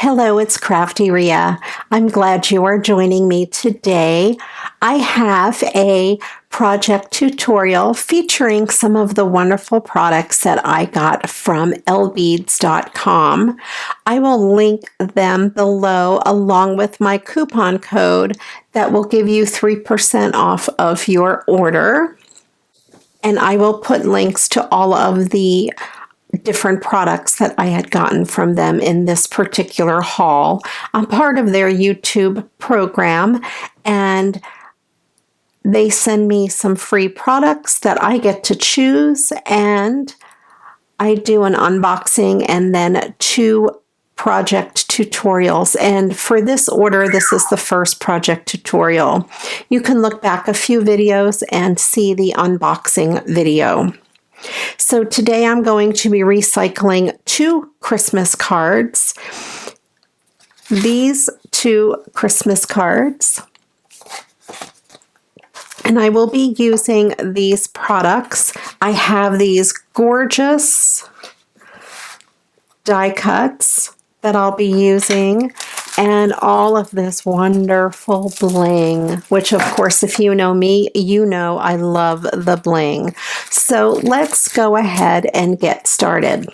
Hello, it's Crafty Rhea. I'm glad you are joining me today. I have a project tutorial featuring some of the wonderful products that I got from LBeads.com. I will link them below along with my coupon code that will give you 3% off of your order. And I will put links to all of the different products that I had gotten from them in this particular haul. I'm part of their YouTube program, and they send me some free products that I get to choose, and I do an unboxing and then 2 project tutorials. And for this order, this is the first project tutorial. You can look back a few videos and see the unboxing video. So today I'm going to be recycling 2 Christmas cards. These 2 Christmas cards. And I will be using these products. I have these gorgeous die cuts that I'll be using, and all of this wonderful bling, which of course, if you know me, you know I love the bling. So let's go ahead and get started.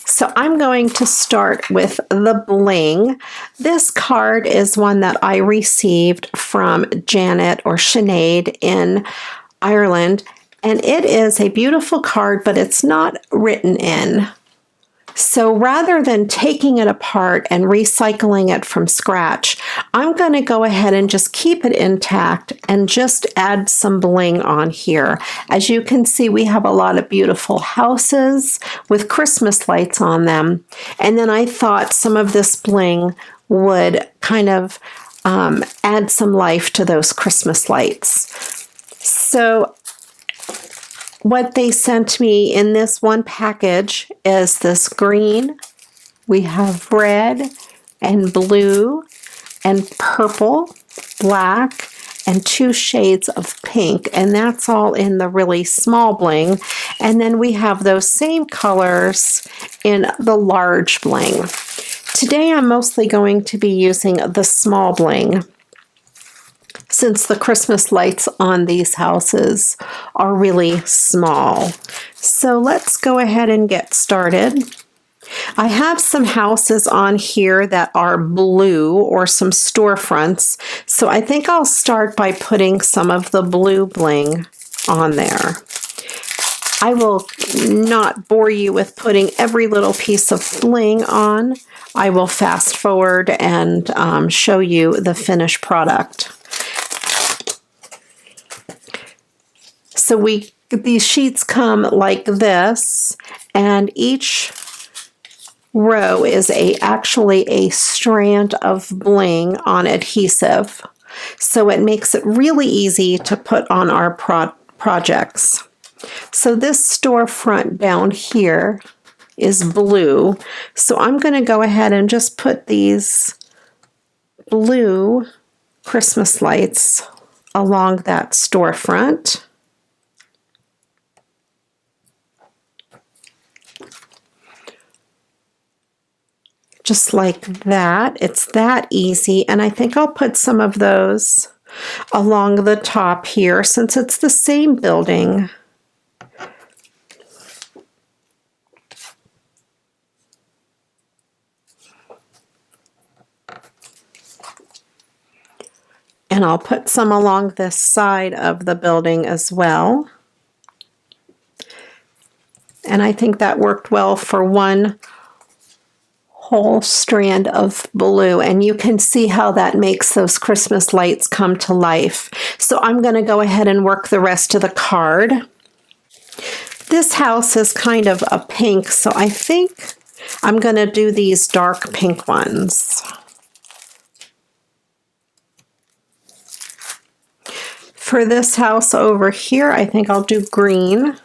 So I'm going to start with the bling. This card is one that I received from Janet or Sinead in Ireland, and it is a beautiful card, but it's not written in. So rather than taking it apart and recycling it from scratch, I'm going to go ahead and just keep it intact and just add some bling on here. As you can see, we have a lot of beautiful houses with Christmas lights on them. And then I thought some of this bling would kind of add some life to those Christmas lights. So what they sent me in this one package is this green, we have red and blue and purple, black, and 2 shades of pink, and that's all in the really small bling. And then we have those same colors in the large bling. Today I'm mostly going to be using the small bling, since the Christmas lights on these houses are really small. So let's go ahead and get started. I have some houses on here that are blue, or some storefronts, so I think I'll start by putting some of the blue bling on there. I will not bore you with putting every little piece of bling on. I will fast forward and show you the finished product. So these sheets come like this, and each row is actually a strand of bling on adhesive. So it makes it really easy to put on our projects. So this storefront down here is blue. So I'm going to go ahead and just put these blue Christmas lights along that storefront. Just like that. It's that easy. And I think I'll put some of those along the top here since it's the same building. And I'll put some along this side of the building as well. And I think that worked well for one whole strand of blue, and you can see how that makes those Christmas lights come to life. So I'm going to go ahead and work the rest of the card. This house is kind of a pink, so I think I'm going to do these dark pink ones. For this house over here, I think I'll do green.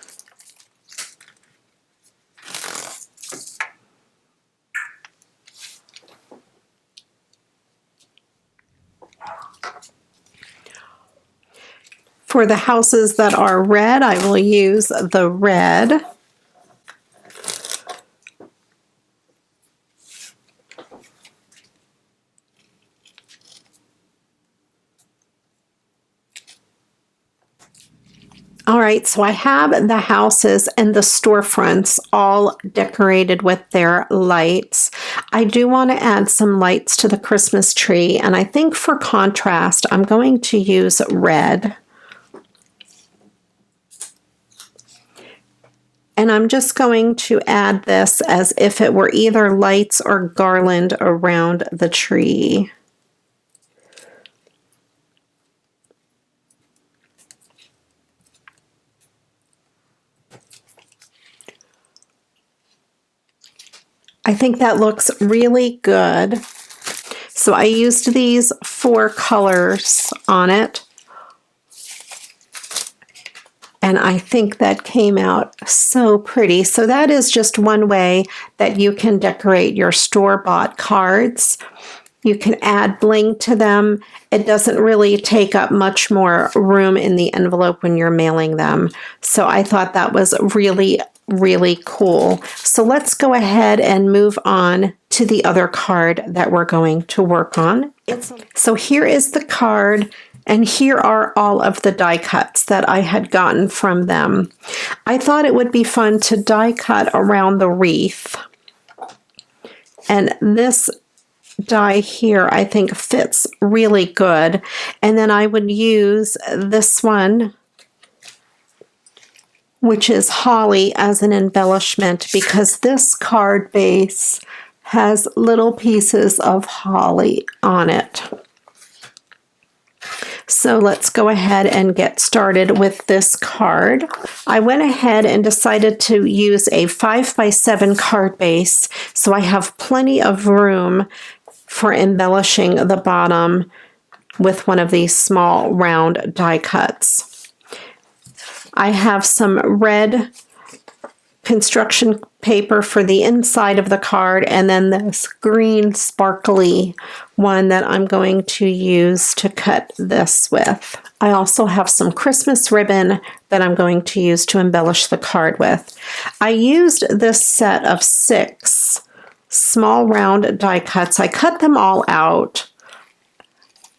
For the houses that are red, I will use the red. All right, so I have the houses and the storefronts all decorated with their lights. I do want to add some lights to the Christmas tree, and I think for contrast, I'm going to use red. And I'm just going to add this as if it were either lights or garland around the tree. I think that looks really good. So I used these 4 colors on it. And I think that came out so pretty. So that is just one way that you can decorate your store-bought cards. You can add bling to them. It doesn't really take up much more room in the envelope when you're mailing them. So I thought that was really, really cool. So let's go ahead and move on to the other card that we're going to work on. So here is the card, and here are all of the die cuts that I had gotten from them. I thought it would be fun to die cut around the wreath. And this die here I think fits really good. And then I would use this one, which is holly, as an embellishment because this card base has little pieces of holly on it. So let's go ahead and get started with this card. I went ahead and decided to use a 5x7 card base, so I have plenty of room for embellishing the bottom with one of these small round die cuts. I have some red construction paper for the inside of the card, and then this green sparkly one that I'm going to use to cut this with. I also have some Christmas ribbon that I'm going to use to embellish the card with. I used this set of 6 small round die cuts. I cut them all out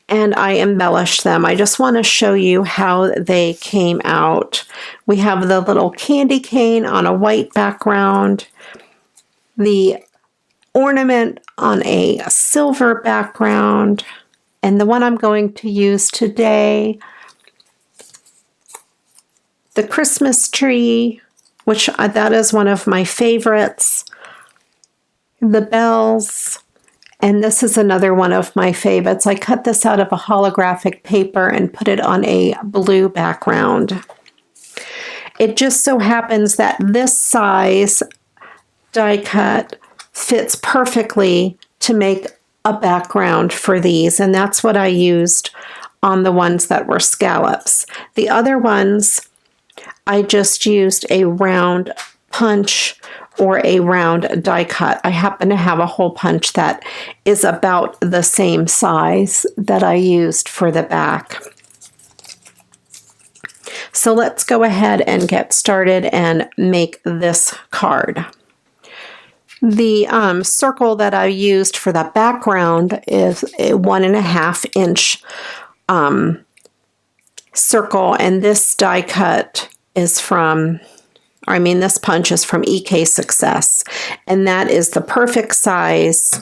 and I embellished them. I just want to show you how they came out. We have the little candy cane on a white background, the ornament on a silver background, and the one I'm going to use today, the Christmas tree, which that is one of my favorites, the bells, and this is another one of my favorites. I cut this out of a holographic paper and put it on a blue background. It just so happens that this size die cut fits perfectly to make a background for these, and that's what I used on the ones that were scallops. The other ones, I just used a round punch or a round die cut. I happen to have a hole punch that is about the same size that I used for the back. So let's go ahead and get started and make this card. The circle that I used for the background is a 1.5 inch circle, and this die cut is from, this punch is from EK Success, and that is the perfect size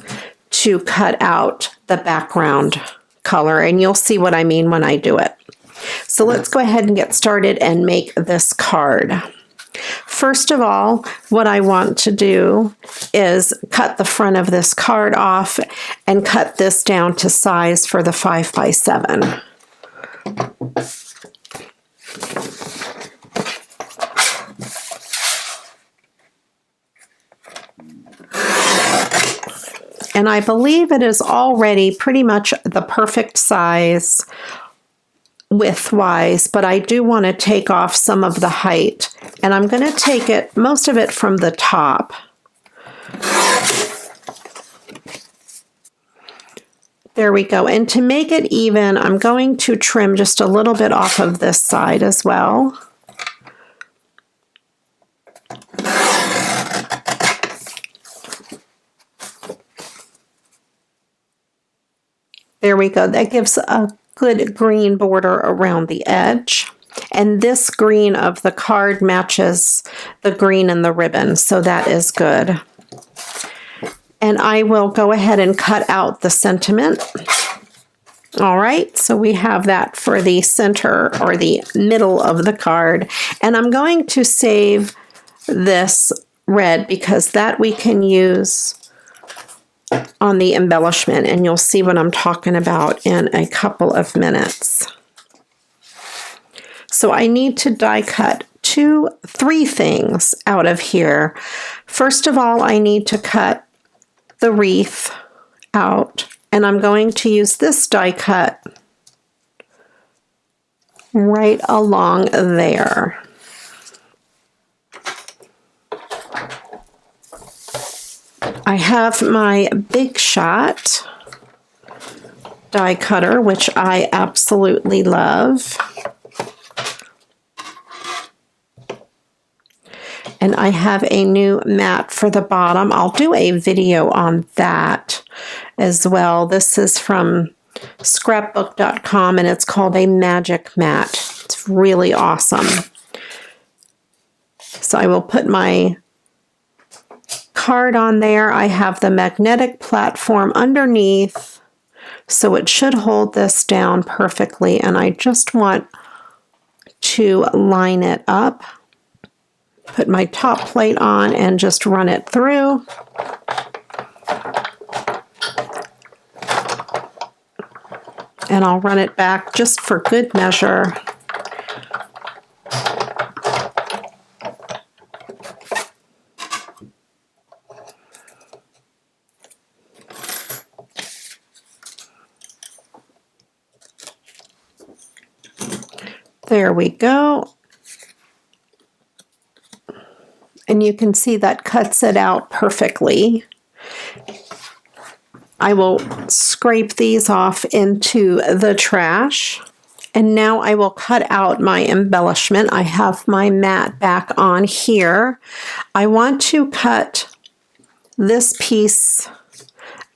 to cut out the background color, and you'll see what I mean when I do it. So let's go ahead and get started and make this card. First of all, what I want to do is cut the front of this card off and cut this down to size for the 5x7. And I believe it is already pretty much the perfect size width-wise, but I do want to take off some of the height, and I'm going to take it, most of it, from the top. There we go. And to make it even, I'm going to trim just a little bit off of this side as well. There we go. That gives a good green border around the edge. And this green of the card matches the green in the ribbon, so that is good. And I will go ahead and cut out the sentiment. All right, so we have that for the center or the middle of the card. And I'm going to save this red because that we can use on the embellishment, and you'll see what I'm talking about in a couple of minutes. So I need to die cut three things out of here. First of all, I need to cut the wreath out, and I'm going to use this die cut right along there. I have my Big Shot die cutter, which I absolutely love. And I have a new mat for the bottom. I'll do a video on that as well. This is from scrapbook.com, and it's called a magic mat. It's really awesome. So I will put my card on there. I have the magnetic platform underneath, so it should hold this down perfectly. And I just want to line it up. Put my top plate on and just run it through. And I'll run it back just for good measure. There we go. And you can see that cuts it out perfectly. I will scrape these off into the trash. And now I will cut out my embellishment. I have my mat back on here. I want to cut this piece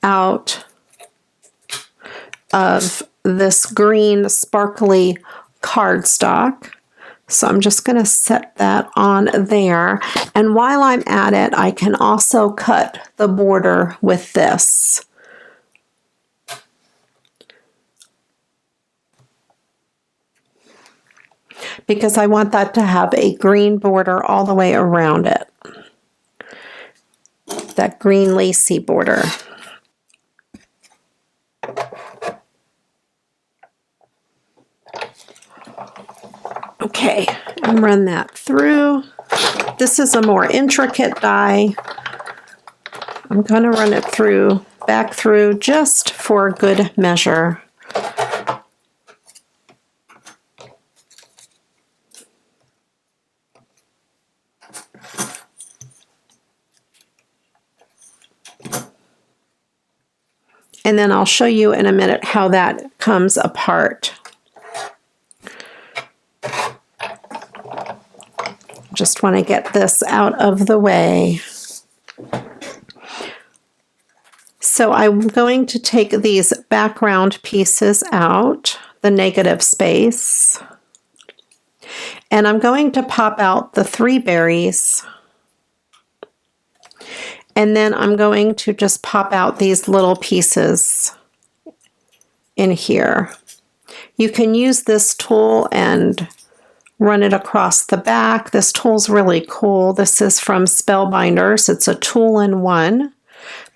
out of this green sparkly cardstock. So I'm just going to set that on there. And while I'm at it, I can also cut the border with this. Because I want that to have a green border all the way around it. That green lacy border. Okay, and run that through. This is a more intricate die. I'm going to run it through, back through, just for good measure. And then I'll show you in a minute how that comes apart. Just want to get this out of the way. So I'm going to take these background pieces out, the negative space, and I'm going to pop out the 3 berries. And then I'm going to just pop out these little pieces in here. You can use this tool and run it across the back. This tool's really cool. This is from Spellbinders. It's a tool-in-one,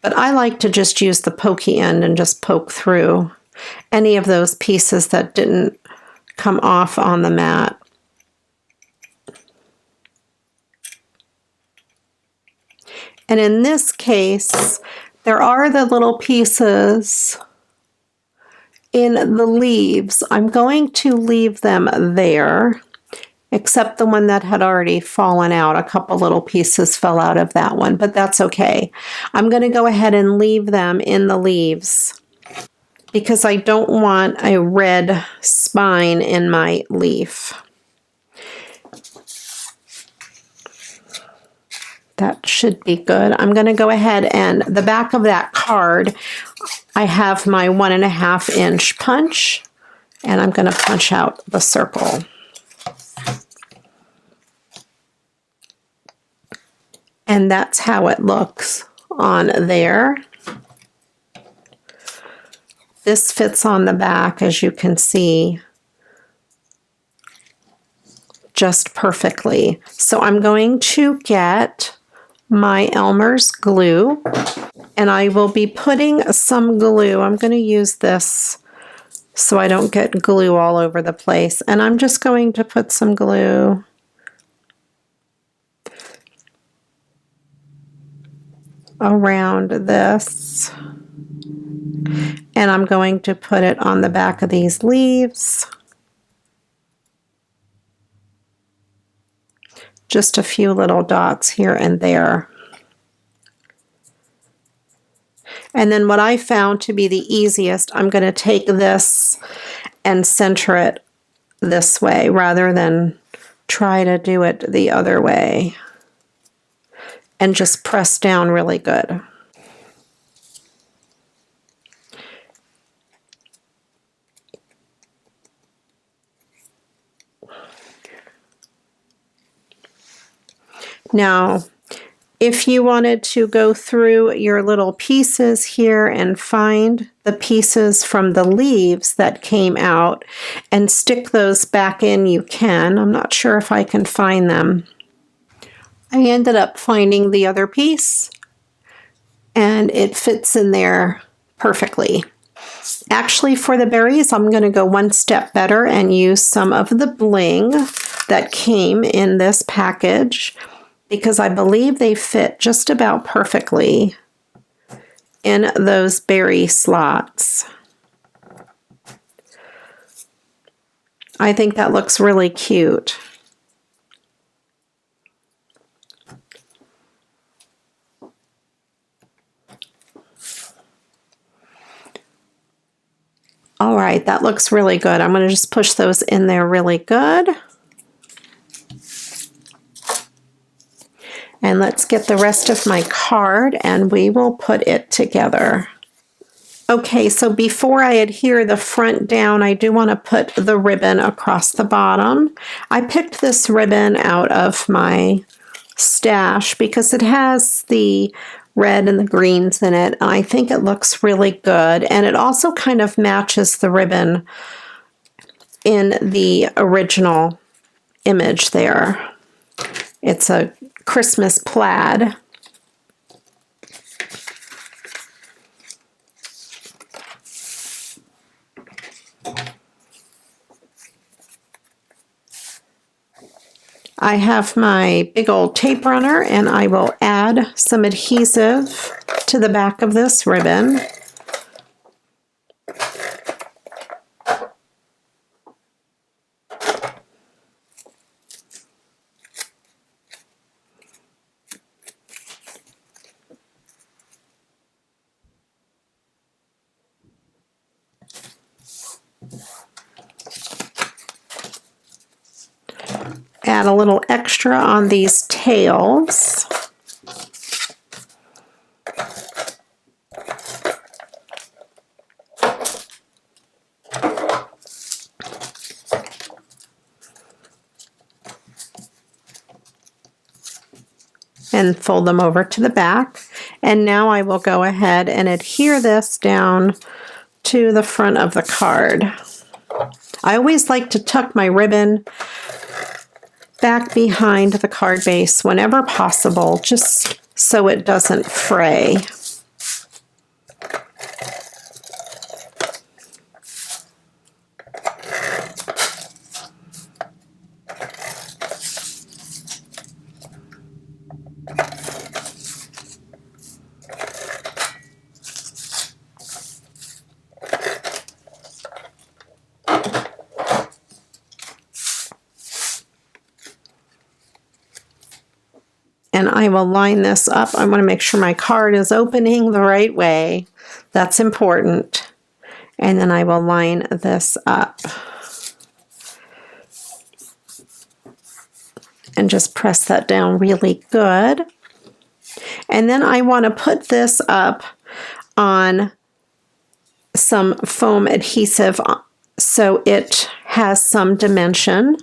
but I like to just use the pokey end and just poke through any of those pieces that didn't come off on the mat. And in this case, there are the little pieces in the leaves. I'm going to leave them there, except the one that had already fallen out. A couple little pieces fell out of that one, but that's okay. I'm going to go ahead and leave them in the leaves because I don't want a red spine in my leaf. That should be good. I'm going to go ahead and the back of that card, I have my 1.5 inch punch, and I'm going to punch out the circle. And that's how it looks on there. This fits on the back, as you can see, just perfectly. So I'm going to get my Elmer's glue, and I will be putting some glue. I'm going to use this so I don't get glue all over the place. And I'm just going to put some glue around this. And I'm going to put it on the back of these leaves. Just a few little dots here and there. And then what I found to be the easiest, I'm going to take this and center it this way rather than try to do it the other way. And just press down really good. Now, if you wanted to go through your little pieces here and find the pieces from the leaves that came out and stick those back in, you can. I'm not sure if I can find them. I ended up finding the other piece, and it fits in there perfectly. Actually, for the berries, I'm going to go one step better and use some of the bling that came in this package, because I believe they fit just about perfectly in those berry slots. I think that looks really cute. All right, that looks really good. I'm going to just push those in there really good. And let's get the rest of my card and we will put it together. Okay, so before I adhere the front down, I do want to put the ribbon across the bottom. I picked this ribbon out of my stash because it has the red and the greens in it. I think it looks really good, and it also kind of matches the ribbon in the original image there. It's a Christmas plaid. I have my big old tape runner, and I will add some adhesive to the back of this ribbon. Add a little extra on these tails. And fold them over to the back. And now I will go ahead and adhere this down to the front of the card. I always like to tuck my ribbon back behind the card base whenever possible, just so it doesn't fray. And I will line this up. I want to make sure my card is opening the right way. That's important. And then I will line this up. And just press that down really good. And then I want to put this up on some foam adhesive so it has some dimension.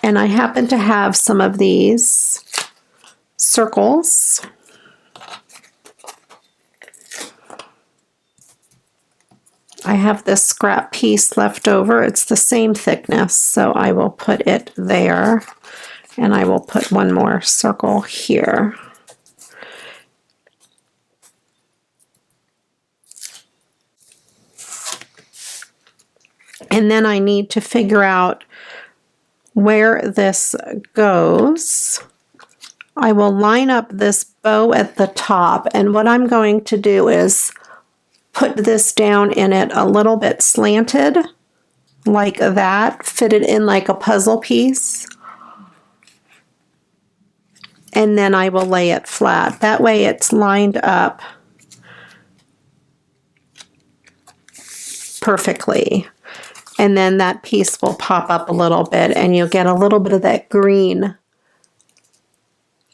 And I happen to have some of these circles. I have this scrap piece left over. It's the same thickness, so I will put it there, and I will put one more circle here. And then I need to figure out where this goes. I will line up this bow at the top, and what I'm going to do is put this down in it a little bit slanted, like that, fit it in like a puzzle piece, and then I will lay it flat. That way it's lined up perfectly. And then that piece will pop up a little bit, and you'll get a little bit of that green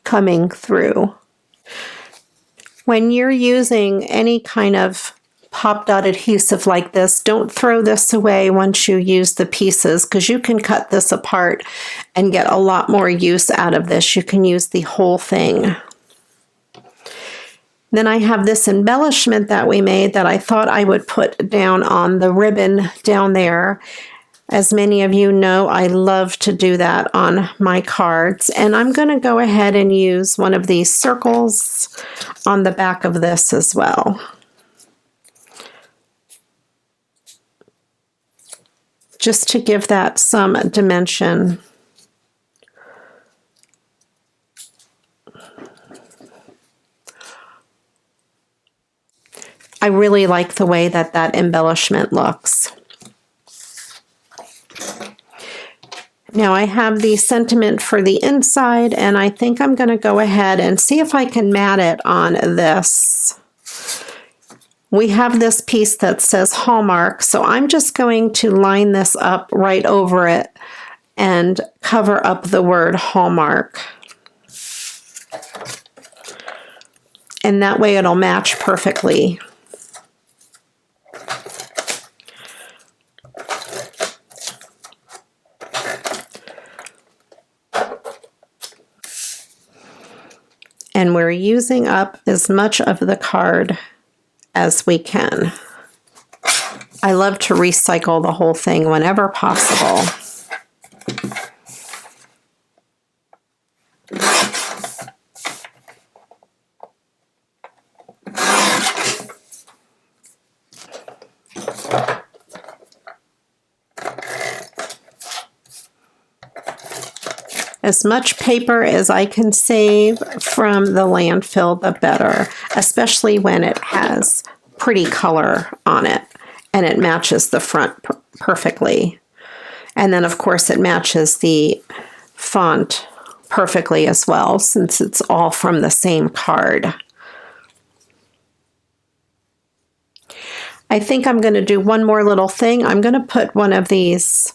coming through. When you're using any kind of pop dot adhesive like this, don't throw this away once you use the pieces, because you can cut this apart and get a lot more use out of this. You can use the whole thing. Then I have this embellishment that we made that I thought I would put down on the ribbon down there. As many of you know, I love to do that on my cards. And I'm going to go ahead and use one of these circles on the back of this as well. Just to give that some dimension. I really like the way that that embellishment looks. Now I have the sentiment for the inside, and I think I'm going to go ahead and see if I can mat it on this. We have this piece that says Hallmark, so I'm just going to line this up right over it and cover up the word Hallmark. And that way it'll match perfectly. And we're using up as much of the card as we can. I love to recycle the whole thing whenever possible. As much paper as I can save from the landfill, the better, especially when it has pretty color on it and it matches the front perfectly. And then, of course, it matches the font perfectly as well, since it's all from the same card. I think I'm going to do one more little thing. I'm going to put one of these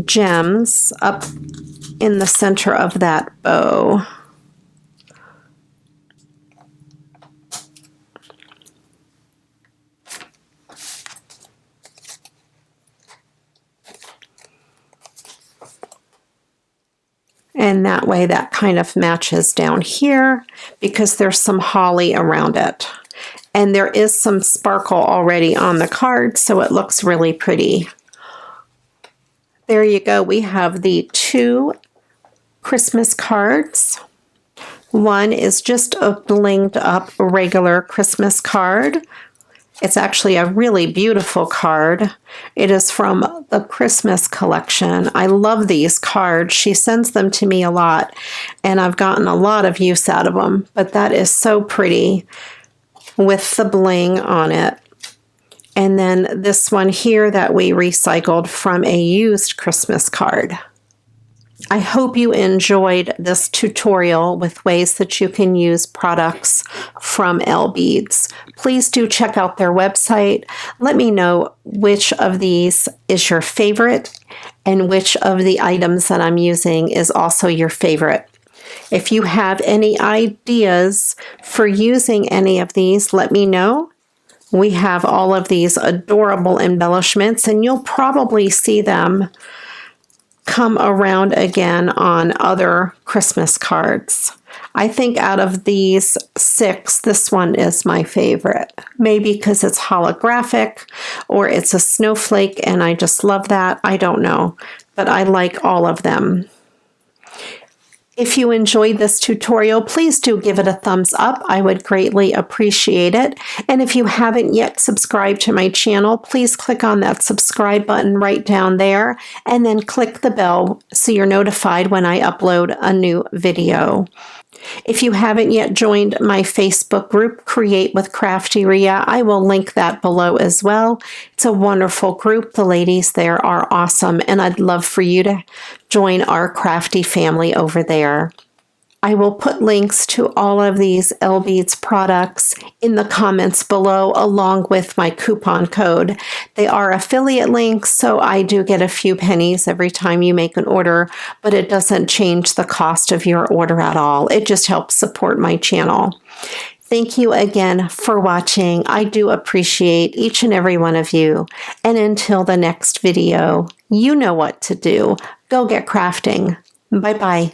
gems up in the center of that bow. And that way that kind of matches down here because there's some holly around it. And there is some sparkle already on the card, so it looks really pretty. There you go. We have the two Christmas cards. One is just a blinged up regular Christmas card. It's actually a really beautiful card. It is from the Christmas collection. I love these cards. She sends them to me a lot, and I've gotten a lot of use out of them. But that is so pretty with the bling on it. And then this one here that we recycled from a used Christmas card. I hope you enjoyed this tutorial with ways that you can use products from LBeads. Please do check out their website. Let me know which of these is your favorite and which of the items that I'm using is also your favorite. If you have any ideas for using any of these, let me know. We have all of these adorable embellishments, and you'll probably see them come around again on other Christmas cards. I think out of these 6, this one is my favorite. Maybe because it's holographic or it's a snowflake and I just love that. I don't know, but I like all of them. If you enjoyed this tutorial, please do give it a thumbs up. I would greatly appreciate it. And if you haven't yet subscribed to my channel, please click on that subscribe button right down there and then click the bell so you're notified when I upload a new video. If you haven't yet joined my Facebook group, Create with Crafty Rhea, I will link that below as well. It's a wonderful group. The ladies there are awesome, and I'd love for you to join our crafty family over there. I will put links to all of these LBeads products in the comments below, along with my coupon code. They are affiliate links, so I do get a few pennies every time you make an order, but it doesn't change the cost of your order at all. It just helps support my channel. Thank you again for watching. I do appreciate each and every one of you. And until the next video, you know what to do. Go get crafting. Bye-bye.